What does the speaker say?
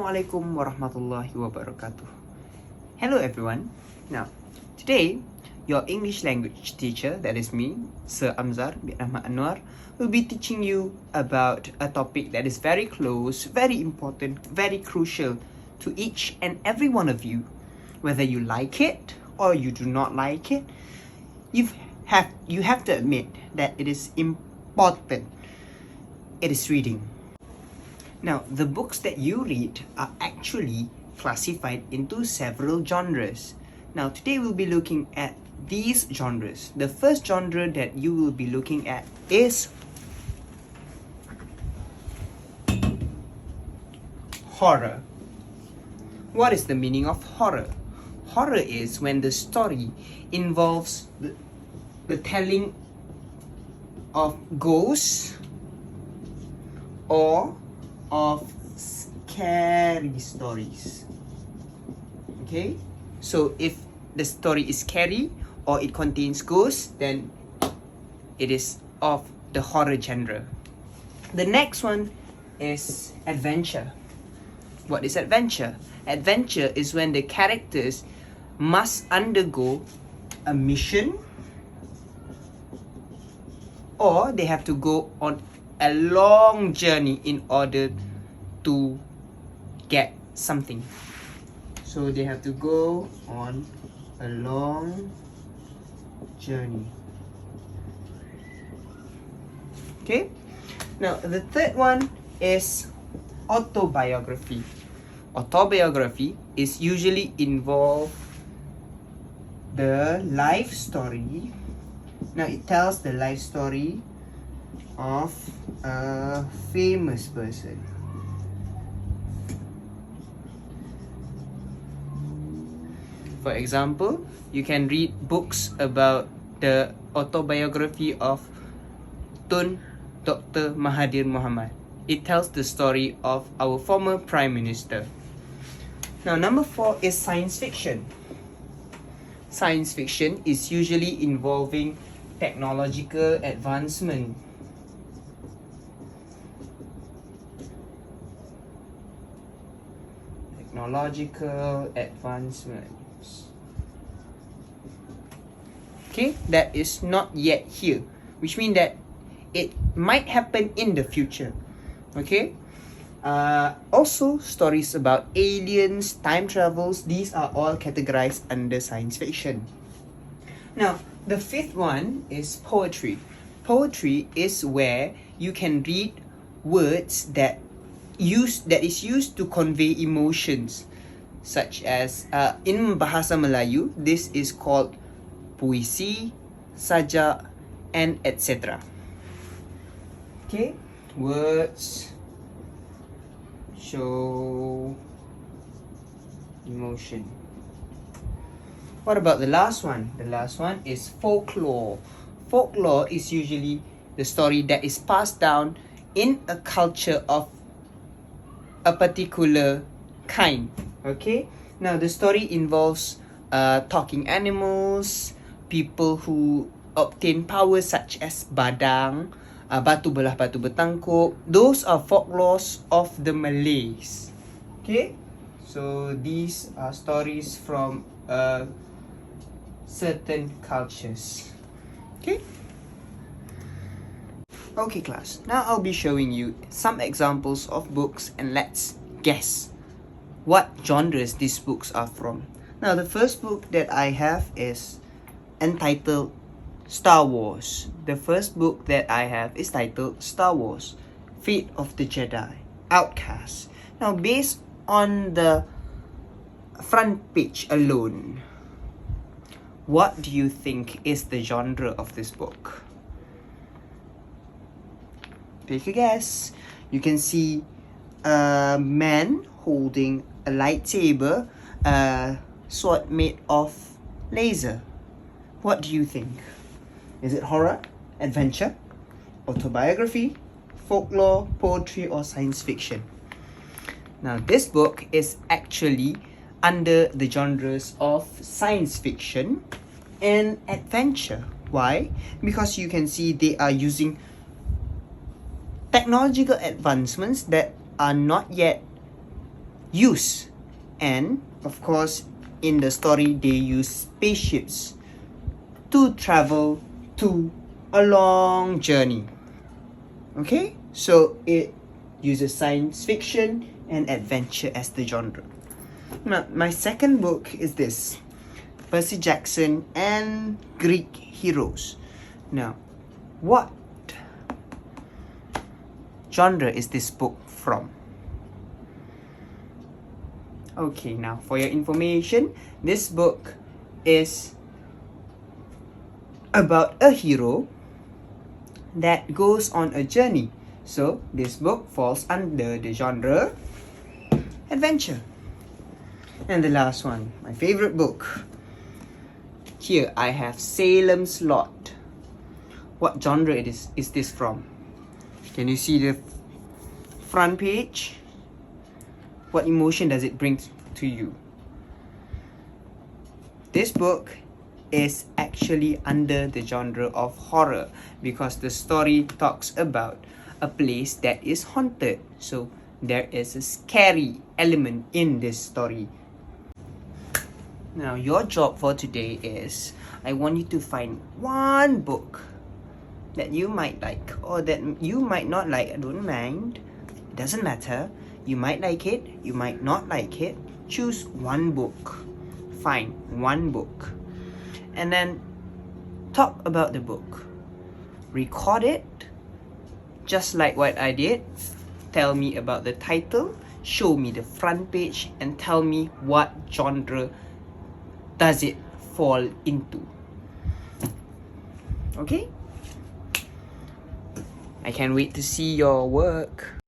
Assalamualaikum warahmatullahi wabarakatuh. Hello everyone. Now, today your English language teacher, that is me, Sir Amzar bin Ahmad Anwar, will be teaching you about a topic that is very close, very important, very crucial to each and every one of you. Whether you like it or you do not like it, you have to admit that it is important. It is reading. Now, the books that you read are actually classified into several genres. Now, today we'll be looking at these genres. The first genre that you will be looking at is horror. What is the meaning of horror? Horror is when the story involves the telling of ghosts or of scary stories. Okay, so if the story is scary or it contains ghosts, then it is of the horror genre. The next one is adventure. What is adventure? Adventure is when the characters must undergo a mission or they have to go on a long journey in order to get something. So they have to go on a long journey. Okay, now the third one is autobiography. Autobiography is usually involve the life story. Now it tells the life story of a famous person. For example, you can read books about the autobiography of Tun Dr. Mahathir Mohamad. It tells the story of our former Prime Minister. Now, number 4 is science fiction. Science fiction is usually involving technological advancement. Technological advancements. Okay, that is not yet here, which means that it might happen in the future. Okay, also stories about aliens, time travels, these are all categorized under science fiction. Now, the fifth one is poetry. Poetry is where you can read words that is used to convey emotions, such as in bahasa Melayu, this is called puisi, sajak, and etc. Okay, words show emotion. What about the last one? The last one is folklore. Folklore is usually the story that is passed down in a culture of a particular kind. Okay, now the story involves talking animals, people who obtain powers such as badang, batu belah batu bertangkup. Those are folklores of the Malays. Okay, so these are stories from certain cultures. Okay class, now I'll be showing you some examples of books and let's guess what genres these books are from. Now the first book that I have is entitled Star Wars. The first book that I have is titled Star Wars, Fate of the Jedi, Outcast. Now based on the front page alone, what do you think is the genre of this book? Take a guess. You can see a man holding a lightsaber, a sword made of laser. What do you think? Is it horror, adventure, autobiography, folklore, poetry, or science fiction? Now this book is actually under the genres of science fiction and adventure. Why? Because you can see they are using technological advancements that are not yet use. And of course, in the story, they use spaceships to travel to a long journey. Okay, so it uses science fiction and adventure as the genre. Now, my second book is this, Percy Jackson and Greek Heroes. Now, what genre is this book from? Okay, now for your information, this book is about a hero that goes on a journey. So this book falls under the genre adventure. And the last one, my favorite book. Here I have Salem's Lot. What genre is this from? Can you see the front page? What emotion does it bring to you? This book is actually under the genre of horror because the story talks about a place that is haunted. So there is a scary element in this story. Now your job for today is, I want you to find one book that you might like or that you might not like. I don't mind. It doesn't matter. You might like it, you might not like it. Choose one book. Find one book. And then talk about the book. Record it, just like what I did. Tell me about the title, show me the front page, and tell me what genre does it fall into. Okay? I can't wait to see your work.